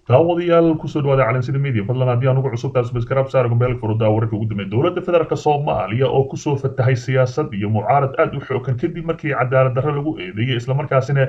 daawadayaal kusoo dhawaada calansida media fadlan haddii aan ugu cusub taas subscribe saar gombeelka furudda wararka ugu dambeeya dowladda federaalk Soomaaliya oo kusoo fatahay siyaasad iyo mucaarad aad u xooggan kadib markii cadaalad darro lagu eedeeyay isla markaasina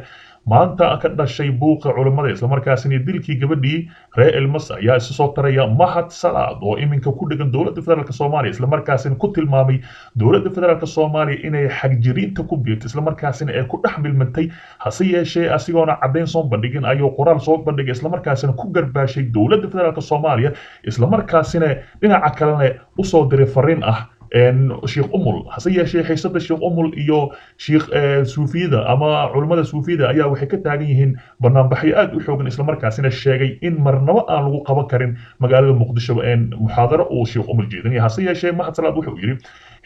maanta ka dhashay buuqa culimada isla markaasina dilkii gabadhii reer Elmas ayaa isu soo taraya Mahad Salaad oo iminka ku dhagan dowladda federaalk Soomaaliya isla markaasina ku tilmaamay dowladda federaalk Soomaaliya inay xagjiriinta ku biirto isla markaasina ay ku dhex milmantay hase yeeshee asigoona caddeyn soo bandhigin ayuu qoraal soo bandhigay isla markaasina ku garbaashay dowladda federaalk Soomaaliya isla markaasina dhinaca kalena u soo diray fariin ah Sheikh Umul hase yeeshee xiisada Sheikh Umul iyo Sheikh Suufiyada ama culimada Suufiyada ayaa waxay ka taagan yihiin barnaamijyo aad u xoogan isla markaasina sheegay in marnaba aan lagu qaban karin magaalada Muqdisho muxaadaro uu Sheikh Umul jeedinay hase yeeshee Mahad Salaad wuxuu yiri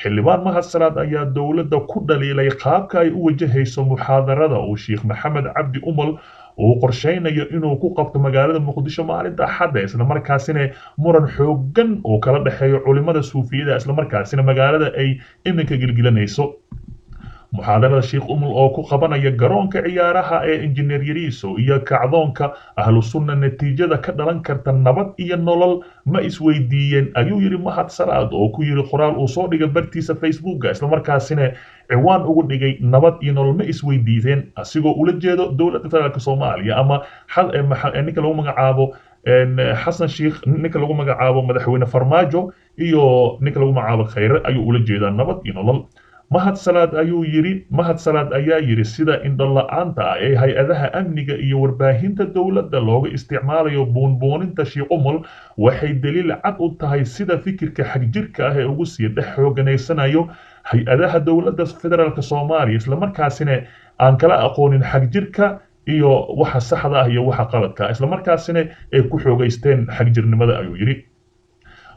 xildhibaan Mahad Salaad ayaa dowladda ku dhaliilay qaabka ay u wajahayso muxaadarada uu Sheikh Maxamed Cabdi Umul uu qorsheynayo inuu ku qabto magaalada Muqdisho maalinta Axadda isla markaasina muran xoogan oo kala dhaxeeyo culimada Suufiyada isla markaasina magaalada ay iminka gilgilanayso muxaadarada Sheikh Umul oo ku qabanaya garoonka ciyaaraha ee Engineer Yariso iyo kacdoonka ahlu sunna natiijada ka dhalan karta nabad iyo nolol ma isweydiiyeen ayuu yiri Mahad Salaad oo ku yiri qoraal uu soo dhigay bartiisa Facebook isla markaasina ciwaan ugu dhigay nabad iyo nolol ma isweydiiyeen asigoo ula jeedo dowladda federaalk Soomaaliya ama ninka lagu magacaabo Xasan Sheikh ninka lagu magacaabo madaxweyne Farmaajo iyo ninka lagu magacaabo Khayre ayuu ula jeedaa nabad iyo nolol Mahad Salaad ayaa yiri sida indho la'aanta ah ee hay-adaha amniga iyo warbaahinta dowladda looga isticmaalayo buunbuuninta Sheikh Umul waxay daliil cad u tahay sida fikirka xagjirka ah ee ugu sii dhex xooganeysanayo hay-adaha dowladda federaalk Soomaaliya isla markaasina aan kala aqoonin xagjirka iyo waxa saxda ah iyo waxa qaladka isla markaasina ay ku xoogeysteen xagjirnimada ayuu yiri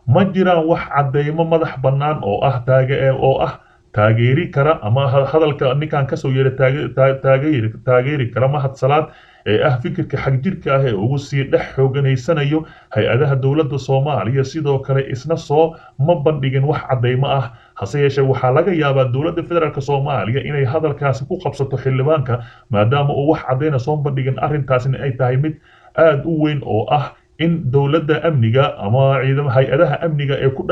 ma jiraan wax cadeymo madax bannaan oo ah taageeri kara ama hadalka ninkan ka soo yeeray taageeri kara Mahad Salaad ee ah fikirka xagjirka ah ee ugu sii dhex xooganeysanayo hay-adaha dowladda Soomaaliya sidoo kale isna soo ma bandhigin wax cadeymo ah hase yeeshee waxaa laga yaabaa dowladda federaalk Soomaaliya inay hadalkaasi ku qabsato xildhibaanka maadaama uu wax cadeyna soo bandhigin arrintaasina ay tahay mid aad u weyn oo ah in dowladda amniga ama ciidamada hay-adaha amniga ee ku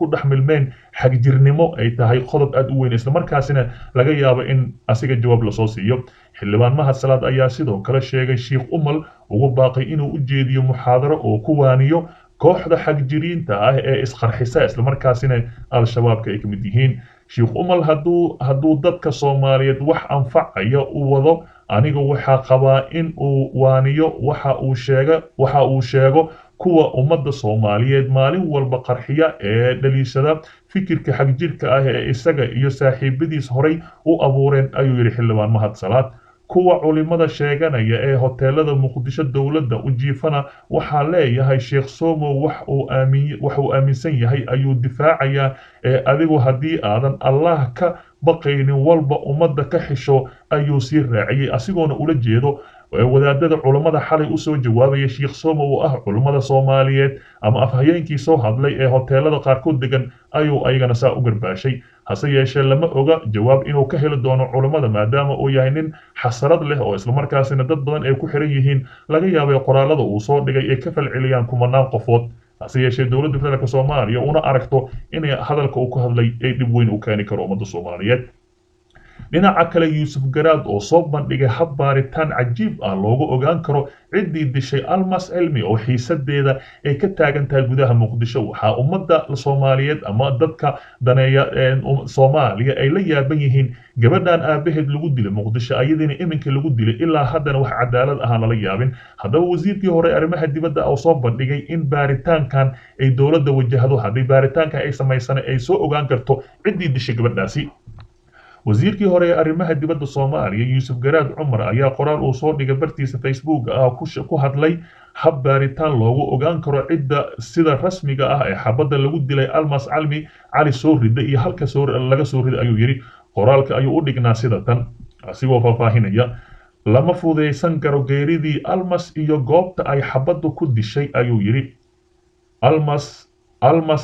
dhex milmeen xagjirnimo ay tahay qodob aad u weyn isla markaasina laga yaabo in asiga jawaab la soo siiyo xildhibaan Mahad Salaad ayaa sidoo kale sheegay Sheikh Umul ugu baaqay inuu u jeediyo muxaadaro oo ku waaniyo kooxda xagjiriinta ah ee isqarxisa isla markaasina al-shabaabka ay ka mid yihiin Sheikh Umul hadduu dadka Soomaaliyeed wax anfacaya u wado aniga waxa qabaa in uu waaniyo waxa uu sheego kuwa ummadda Soomaaliyeed maalin walba qarxiya ee dhaliishada fikirka xagjirka ah ee isaga iyo saaxiibadiis horay u abuureen ayuu yiri xildhibaan Mahad Salaad kuwa culimada sheeganaya ee hoteelada Muqdisho dowladda u jiifana waxa leeyahay Sheikh Somo wax uu aaminsan yahay ayuu difaacayaa adigu haddii aadan Allah ka baqaynin walba ummadda ka xisho ayuu sii raaciyay asigoona ula jeedo wadaadada culimada xalay u soo jawaabaya Sheikh Somo oo ah culimada Soomaaliyeed ama afhayeenkii soo hadlay ee hoteelada qaarkood degan ayuu ayagana saa u garbaashay hase yeeshee lama oga jawaab inuu ka heli doono culimada maadaama uu yahay nin xasarad leh oo isla markaasina dad badan ay ku xiran yihiin laga yaabay qoraalada uu soo dhigay ay ka falceliyaan kumanaan qofood hase yeeshee dowladda federaalk Soomaaliya una aragto inay hadalka uu ka hadlay ay dhib weyn u keeni karo ummadda Soomaaliyeed dhinaca kale Yuusuf Garaad oo soo bandhigay hab baaritaan cajiib ah loogu ogaan karo ciddii dishay Almas Cilmi oo xiisadeeda ay ka taagan tahay gudaha Muqdisho waxa ummadda Soomaaliyeed ama dadka daneeya Soomaaliya ay la yaaban yihiin gabadhan aabaheed lagu dilay Muqdisho ayadina iminka lagu dilay ilaa haddana wax cadaalad ah lala yaabin haddaba wasiirkii hore arrimaha dibadda oo soo bandhigay in baaritaankan ay dowladda wajahdo haddii baaritaanka ay samaysan ay soo ogaan karto ciddii dishay gabadhaasi wasiirkii hore ee arrimaha dibadda Soomaaliya Yuusuf Garaad Cumar ayaa qoraal uu soo dhigay bartiisa Facebook ku hadlay hab baaritaan loogu ogaan karo cidda sida rasmiga ah ee xabadda lagu dilay Almas Cilmi cali soo riday iyo halka laga soo riday ayuu yiri qoraalka ayuu u dhignaa sida tan asigoo faahfaahinaya lama fudaysan karo geeridii Almas iyo goobta ay xabaddu ku dishay ayuu yiri Almas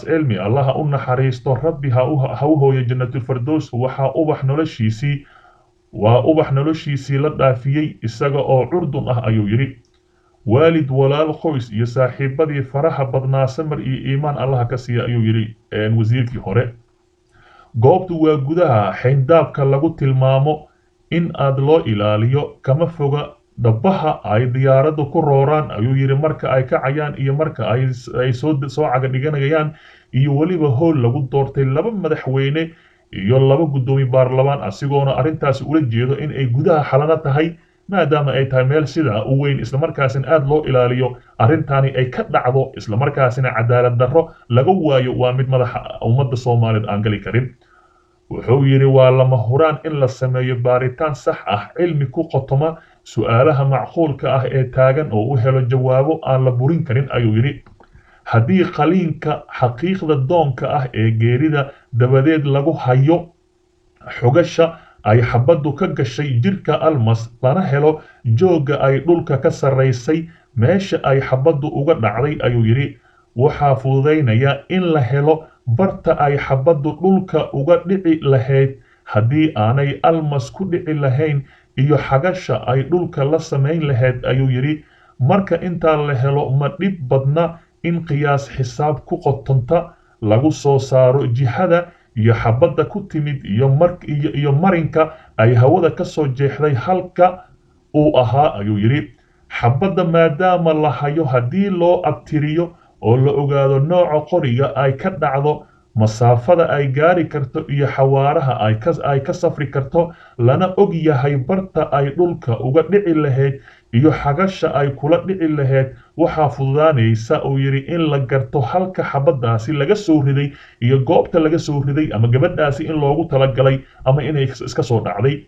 Cilmi Allah u naxariisto Rabbi ha u hooyo jannatul firdaws waxa ubax noloshiisii la dhaafiyay isaga oo curdun ah ayuu yiri waalid walaal qoys iyo saaxiibadii faraha badnaa samir iyo iimaan allaha ka siiya ayuu yidhi wasiirkii hore. goobtu waa gudaha xayndaabka lagu tilmaamo in aad loo ilaaliyo kama foga dhabaha ay diyaaraddu ku rooraan ayuu yidhi marka ay kacayaan iyo marka ay soo caga dhiganayaan iyo weliba howl lagu doortay 2 madaxweyne iyo 2 guddoomiye baarlamaan asigoona arrintaasi ula jeedo in ay gudaha xalana tahay maadaama ay tahay meel sidaa u weyn isla markaasina aad loo ilaaliyo arrintani ay ka dhacdo isla markaasina cadaalad darro laga waayo waa mid madaxa ummadda Soomaaliyeed aan gali karin. wuxuu yidhi waa lama huraan in la sameeyo baaritaan sax ah cilmi ku qotoma su'aalaha macquulka ah ee taagan oo u helo jawaabo aan la burin karin ayuu yidhi. haddii qaliinka xaqiiqda doonka ah ee geerida dabadeed lagu hayo xogasha ay xabaddu ka gashay jirka almas lana helo jooga ay dhulka ka sarraysay meesha ay xabaddu uga dhacday ayuu yidhi waxaa fududaynaya in la helo barta ay xabaddu dhulka uga dhici lahayd haddii aanay almas ku dhici lahayn iyo xagasha ay dhulka la samayn lahayd ayuu yidhi. marka intaa la helo ma dhib badna in qiyaas xisaab ku qotonta lagu soo saaro jihada iyo xabadda ku timid iyo marinka ay hawada ka soo jeexday halka uu ahaa ayuu yidhi. xabadda maadaama la hayo haddii loo abtiriyo oo la ogaado nooca qoriga ay ka dhacdo masaafada ay gaari karto iyo xawaaraha ay ka safri karto lana og yahay barta ay dhulka uga dhici lahayd iyo xagasha ay kula dhici lahayd waxaa fududaanaysa uu yidhi in la garto halka xabaddaasi laga soo riday iyo goobta laga soo riday ama gabadhaasi in loogu talagalay ama inay iska soo dhacday.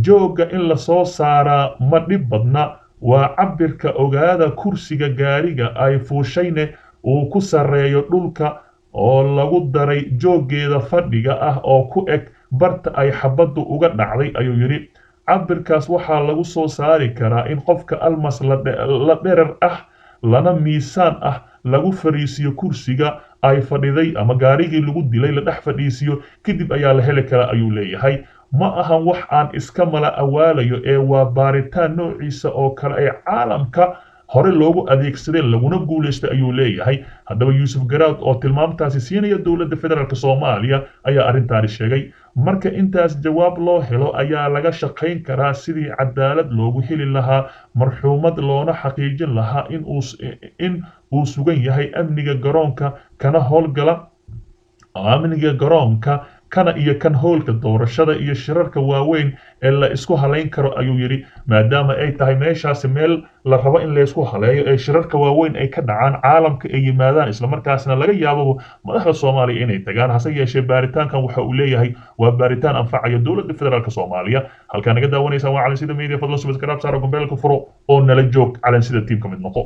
jooga in la soo saaraa ma dhib badna waa cabirka ogaada kursiga gaariga ay fuushayne uu ku sarreeyo dhulka oo lagu daray jooggeeda fadhiga ah oo ku eg barta ay xabaddu uga dhacday ayuu yidhi. cabirkaas waxaa lagu soo saari karaa in qofka almas la dherer ah lana miisaan ah lagu fadhiisiyo kursiga ay fadhiday ama gaarigii lagu dilay la dhex fadhiisiyo kadib ayaa la heli karaa ayuu leeyahay. ma ahan wax aan iska mala awaalayo ee waa baaritaan noociisa oo kale ay caalamka hore loogu adeegsaday laguna guuleystay ayuu leeyahay. haddaba yuusuf garaad oo tilmaamtaasi siinaya dowladda federaalk Soomaaliya ayaa arrintaani sheegay. marka intaas jawaab loo helo ayaa laga shaqayn karaa sidii cadaalad loogu heli lahaa marxuumad loona xaqiijin lahaa in uu sugan yahay amniga garoonka kana howlgala amniga garoonka kana iyo kan howlka doorashada iyo shirarka waaweyn ee la isku halayn karo ayuu yidhi maadaama ay tahay meeshaasi meel la rabo in la isku haleeyo ee shirarka waaweyn ay ka dhacaan caalamka ay yimaadaan isla markaasna laga yaabo madaxda Soomaaliya inay tagaan hase yeeshee baaritaankan waxa uu leeyahay waa baaritaan anfacaya dowladda federaalk Soomaaliya. halka naga daawanaysa waa Calansida Media fadlan subscribe saaro gombeelka furo oo nala joog Calansida team ka mid noqo.